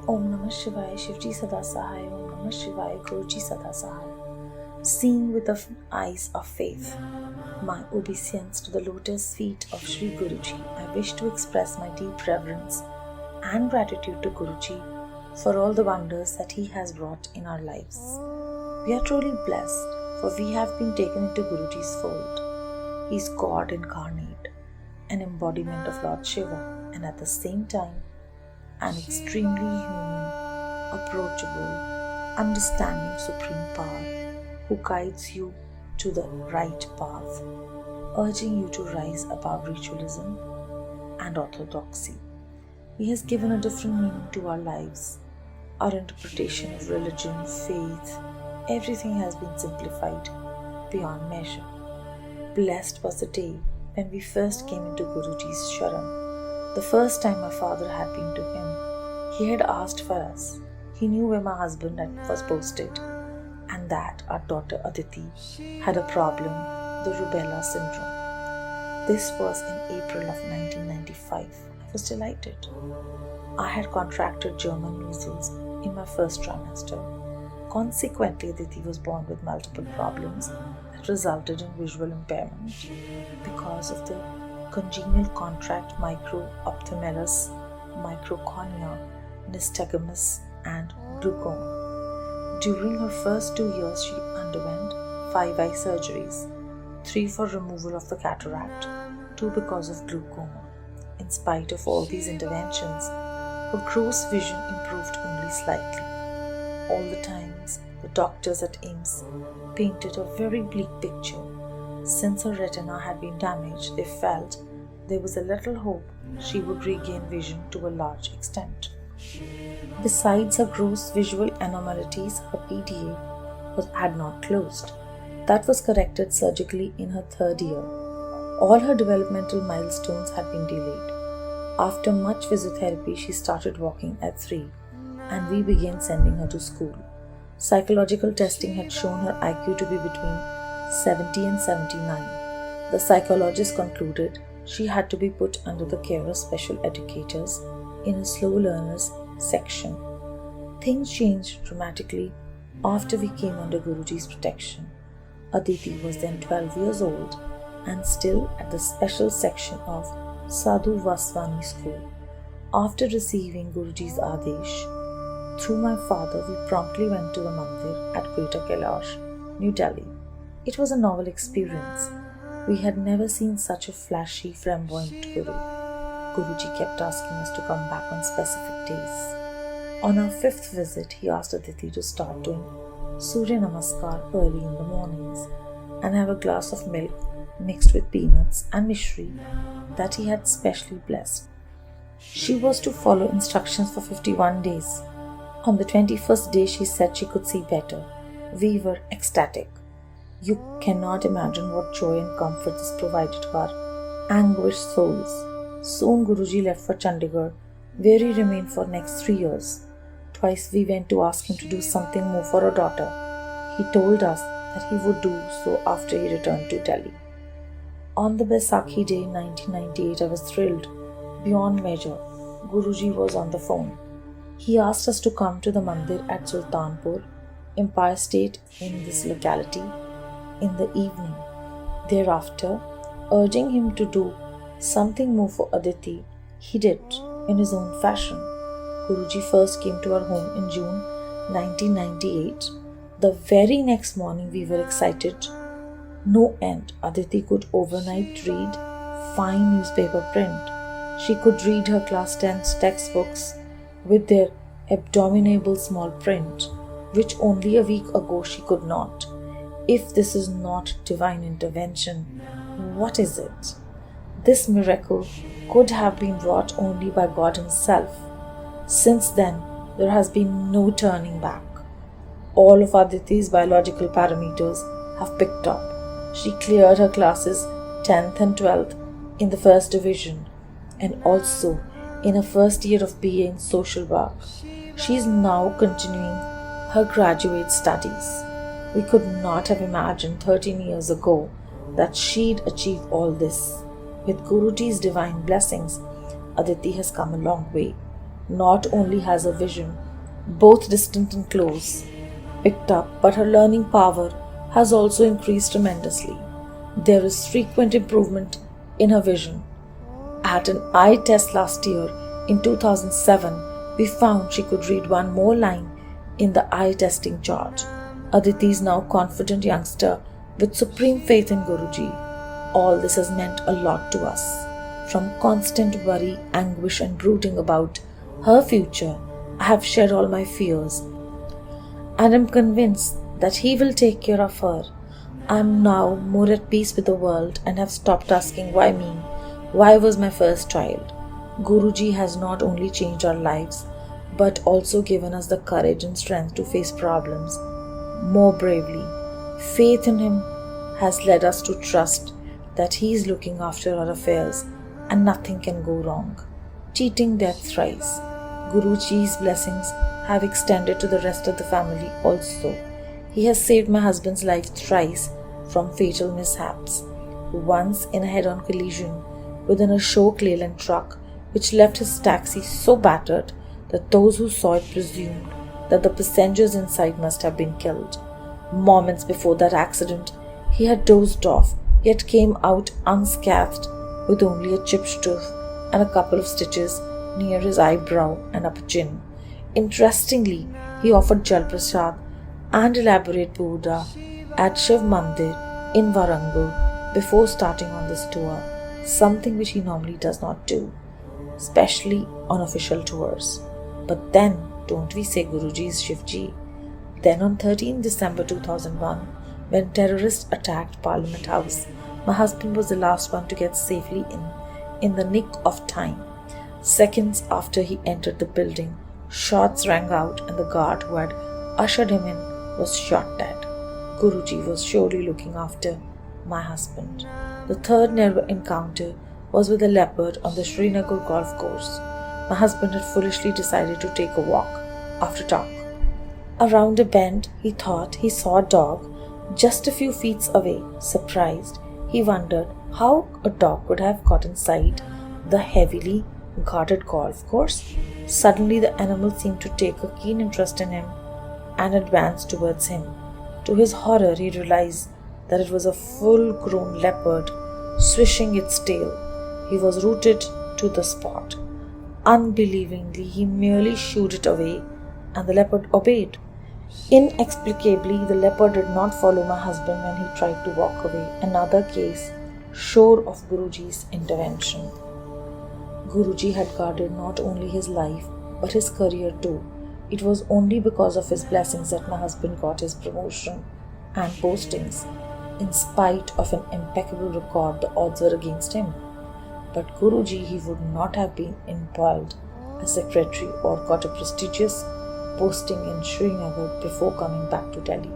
Om Namah Shivaya, Shivji Sada Sahaya, Om Namah Shivaya, Guruji Sada Sahaya. Seeing with the eyes of faith my obeisance to the lotus feet of Sri Guruji, I wish to express my deep reverence and gratitude to Guruji for all the wonders that he has wrought in our lives. We are truly blessed, for we have been taken into Guruji's fold. He is God incarnate, an embodiment of Lord Shiva, and at the same time an extremely human, approachable, understanding Supreme Power who guides you to the right path, urging you to rise above ritualism and orthodoxy. He has given a different meaning to our lives. Our interpretation of religion, faith, everything has been simplified beyond measure. Blessed was the day when we first came into Guruji's Sharan. The first time my father had been to him, he had asked for us. He knew where my husband was posted, and that our daughter Aditi had a problem, the rubella syndrome. This was in April of 1995. I was delighted. I had contracted German measles in my first trimester. Consequently, Aditi was born with multiple problems that resulted in visual impairment because of the congenial contract microphthalmos, microcornea, nystagmus, and glaucoma. During her first 2 years, she underwent 5 eye surgeries, 3 for removal of the cataract, 2 because of glaucoma. In spite of all these interventions, her gross vision improved only slightly. All the times, the doctors at AIMS painted a very bleak picture. Since her retina had been damaged, they felt there was a little hope she would regain vision to a large extent. Besides her gross visual anomalies, her PDA had not closed. That was corrected surgically in her 3rd year. All her developmental milestones had been delayed. After much physiotherapy, she started walking at 3, and we began sending her to school. Psychological testing had shown her IQ to be between 70 and 79. The psychologist concluded she had to be put under the care of special educators in a slow learners section. Things changed dramatically after we came under Guruji's protection. Aditi was then 12 years old and still at the special section of Sadhu Vaswani school. After receiving Guruji's Adesh, through my father, we promptly went to the mandir at Greater Kailash, New Delhi. It was a novel experience. We had never seen such a flashy, flamboyant Guru. Guruji kept asking us to come back on specific days. On our 5th visit, he asked Aditi to start doing Surya Namaskar early in the mornings and have a glass of milk mixed with peanuts and mishri that he had specially blessed. She was to follow instructions for 51 days. On the 21st day, she said she could see better. We were ecstatic. You cannot imagine what joy and comfort this provided to our anguished souls. Soon Guruji left for Chandigarh, where he remained for next 3 years. Twice we went to ask him to do something more for our daughter. He told us that he would do so after he returned to Delhi. On the Baisakhi day 1998, I was thrilled beyond measure. Guruji was on the phone. He asked us to come to the mandir at Sultanpur, Empire State in this locality, in the evening. Thereafter, urging him to do something more for Aditi, he did in his own fashion. Guruji first came to our home in June 1998. The very next morning we were excited no end. Aditi could overnight read fine newspaper print. She could read her class 10 textbooks with their abominable small print, which only a week ago she could not. If this is not divine intervention, what is it? This miracle could have been wrought only by God Himself. Since then, there has been no turning back. All of Aditi's biological parameters have picked up. She cleared her classes 10th and 12th in the first division, and also in her first year of BA in social work. She is now continuing her graduate studies. We could not have imagined 13 years ago that she'd achieve all this. With Guruji's divine blessings, Aditi has come a long way. Not only has her vision, both distant and close, picked up, but her learning power has also increased tremendously. There is frequent improvement in her vision. At an eye test last year, in 2007, we found she could read one more line in the eye testing chart. Aditi is now a confident youngster with supreme faith in Guruji. All this has meant a lot to us. From constant worry, anguish and brooding about her future, I have shed all my fears and am convinced that He will take care of her. I am now more at peace with the world and have stopped asking why me, why was my first child. Guruji has not only changed our lives but also given us the courage and strength to face problems more bravely. Faith in Him has led us to trust that He is looking after our affairs and nothing can go wrong. Cheating death thrice. Guruji's blessings have extended to the rest of the family also. He has saved my husband's life thrice from fatal mishaps. Once in a head-on collision with an Ashok Leyland truck which left his taxi so battered that those who saw it presumed that the passengers inside must have been killed. Moments before that accident, he had dozed off, yet came out unscathed with only a chipped tooth and a couple of stitches near his eyebrow and upper chin. Interestingly, he offered Jal Prasad and elaborate Buddha at Shiv Mandir in Warangal before starting on this tour, something which he normally does not do, especially on official tours. But then, don't we say Guruji is Shivji? Then on 13 December 2001, when terrorists attacked Parliament House, my husband was the last one to get safely in the nick of time. Seconds after he entered the building, shots rang out and the guard who had ushered him in was shot dead. Guruji was surely looking after my husband. The third near encounter was with a leopard on the Srinagar golf course. My husband had foolishly decided to take a walk after dark. Around a bend, he thought he saw a dog just a few feet away. Surprised, he wondered how a dog could have got inside the heavily guarded golf course. Suddenly, the animal seemed to take a keen interest in him and advanced towards him. To his horror, he realized that it was a full-grown leopard swishing its tail. He was rooted to the spot. Unbelievingly, he merely shooed it away and the leopard obeyed. Inexplicably, the leopard did not follow my husband when he tried to walk away. Another case sure of Guruji's intervention. Guruji had guarded not only his life but his career too. It was only because of his blessings that my husband got his promotion and postings. In spite of an impeccable record, the odds were against him. But Guruji, he would not have been employed as secretary or got a prestigious posting in Srinagar before coming back to Delhi.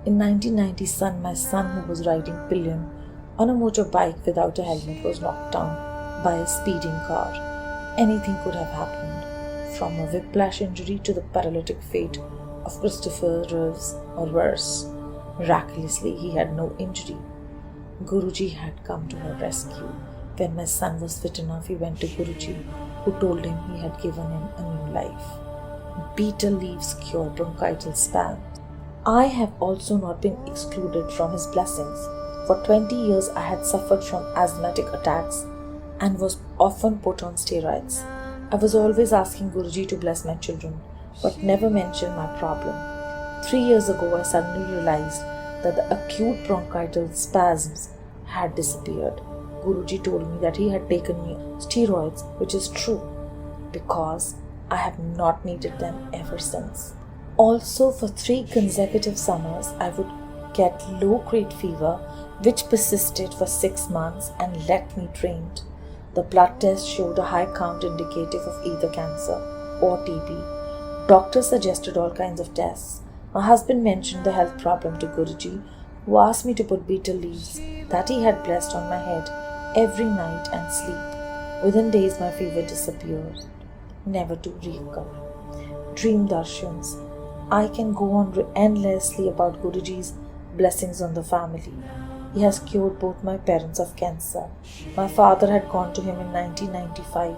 In 1990, my son who was riding pillion on a motorbike without a helmet was knocked down by a speeding car. Anything could have happened, from a whiplash injury to the paralytic fate of Christopher Reeves or worse. Miraculously, he had no injury. Guruji had come to our rescue. When my son was fit enough, he went to Guruji, who told him he had given him a new life. Betel leaves cure bronchital spasms. I have also not been excluded from his blessings. For 20 years, I had suffered from asthmatic attacks and was often put on steroids. I was always asking Guruji to bless my children, but never mentioned my problem. 3 years ago, I suddenly realized that the acute bronchital spasms had disappeared. Guruji told me that he had taken me steroids, which is true, because I have not needed them ever since. Also, for 3 consecutive summers, I would get low-grade fever, which persisted for 6 months and left me drained. The blood test showed a high count indicative of either cancer or TB. Doctors suggested all kinds of tests. My husband mentioned the health problem to Guruji, who asked me to put betel leaves that he had blessed on my head every night and sleep. Within days, my fever disappeared, never to recover. Dream darshans. I can go on endlessly about Guruji's blessings on the family. He has cured both my parents of cancer. My father had gone to him in 1995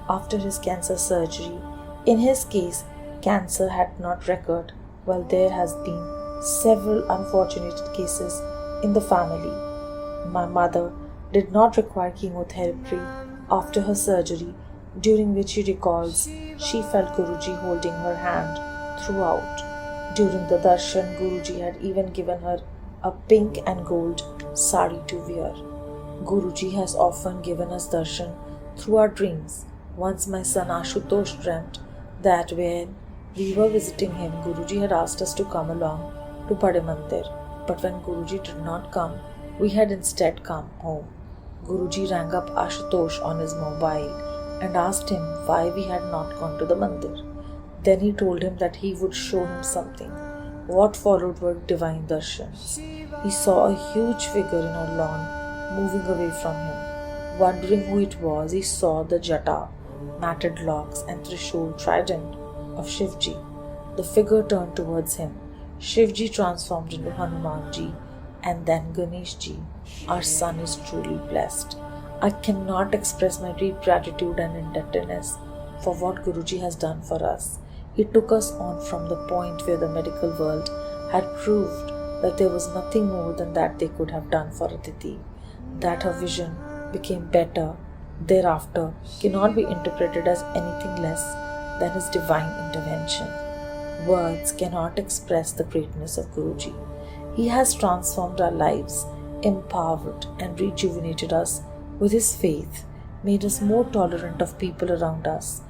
after his cancer surgery. In his case, cancer had not recurred, while there has been several unfortunate cases in the family. My mother did not require chemotherapy after her surgery, during which she recalls she felt Guruji holding her hand throughout. During the darshan, Guruji had even given her a pink and gold sari to wear. Guruji has often given us darshan through our dreams. Once my son Ashutosh dreamt that when we were visiting him, Guruji had asked us to come along to Bade Mandir. But when Guruji did not come, we had instead come home. Guruji rang up Ashutosh on his mobile and asked him why we had not gone to the mandir. Then he told him that he would show him something. What followed were divine darshans. He saw a huge figure in our lawn moving away from him. Wondering who it was, he saw the jata, matted locks and Trishul trident of Shivji. The figure turned towards him. Shivji transformed into Hanumanji and then Ganeshji. Our son is truly blessed. I cannot express my deep gratitude and indebtedness for what Guruji has done for us. He took us on from the point where the medical world had proved that there was nothing more than that they could have done for Aditi. That her vision became better thereafter cannot be interpreted as anything less than his divine intervention. Words cannot express the greatness of Guruji. He has transformed our lives, empowered and rejuvenated us with his faith, made us more tolerant of people around us,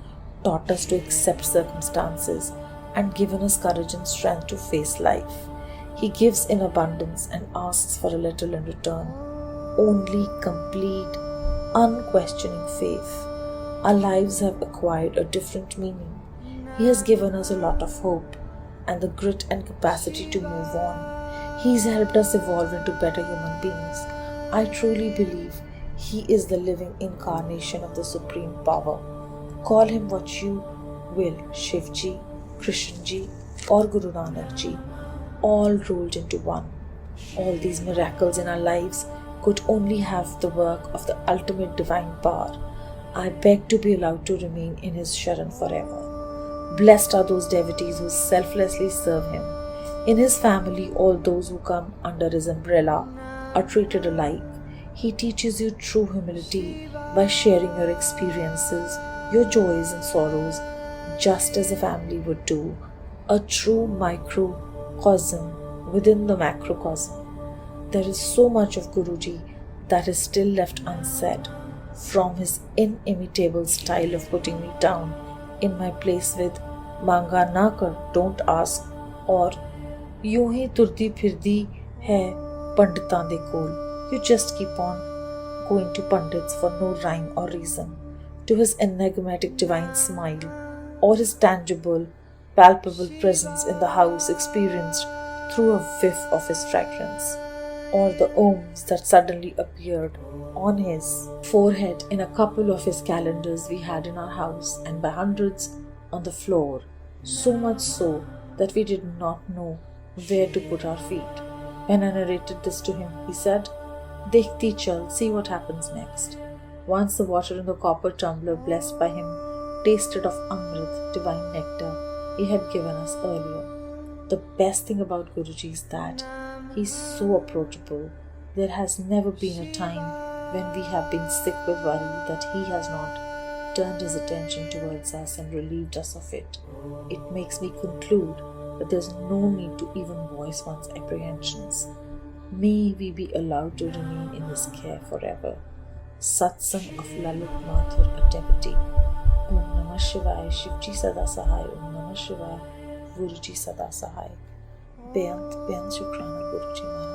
taught us to accept circumstances, and given us courage and strength to face life. He gives in abundance and asks for a little in return. Only complete, unquestioning faith. Our lives have acquired a different meaning. He has given us a lot of hope and the grit and capacity to move on. He's helped us evolve into better human beings. I truly believe he is the living incarnation of the Supreme Power. Call him what you will, Shivji, Krishnji, or Guru Nanak Ji, all rolled into one. All these miracles in our lives could only have the work of the ultimate divine power. I beg to be allowed to remain in his Sharan forever. Blessed are those devotees who selflessly serve him. In his family, all those who come under his umbrella are treated alike. He teaches you true humility by sharing your experiences, your joys and sorrows, just as a family would do, a true microcosm within the macrocosm. There is so much of Guruji that is still left unsaid, from his inimitable style of putting me down in my place with "Manga na kar, don't ask," or "Yun hi turdi phirdi hai panditan de kol." You just keep on going to Pandits for no rhyme or reason, to his enigmatic divine smile, or his tangible, palpable presence in the house experienced through a whiff of his fragrance, or the ohms that suddenly appeared on his forehead in a couple of his calendars we had in our house, and by hundreds on the floor, so much so that we did not know where to put our feet. When I narrated this to him, he said, "Dekhti chal, see what happens next." Once the water in the copper tumbler blessed by him tasted of Amrit, divine nectar he had given us earlier. The best thing about Guruji is that he is so approachable. There has never been a time when we have been sick with worry that he has not turned his attention towards us and relieved us of it. It makes me conclude that there is no need to even voice one's apprehensions. May we be allowed to remain in his care forever. Satsang of Lalit Mathur, a devotee. Om Namah Namah Shivaya, Shivji Sada Sahai. Om Namah Shivaya, Guruji Sada Sahai. Beyond Shukrana, Guruji Maharaj.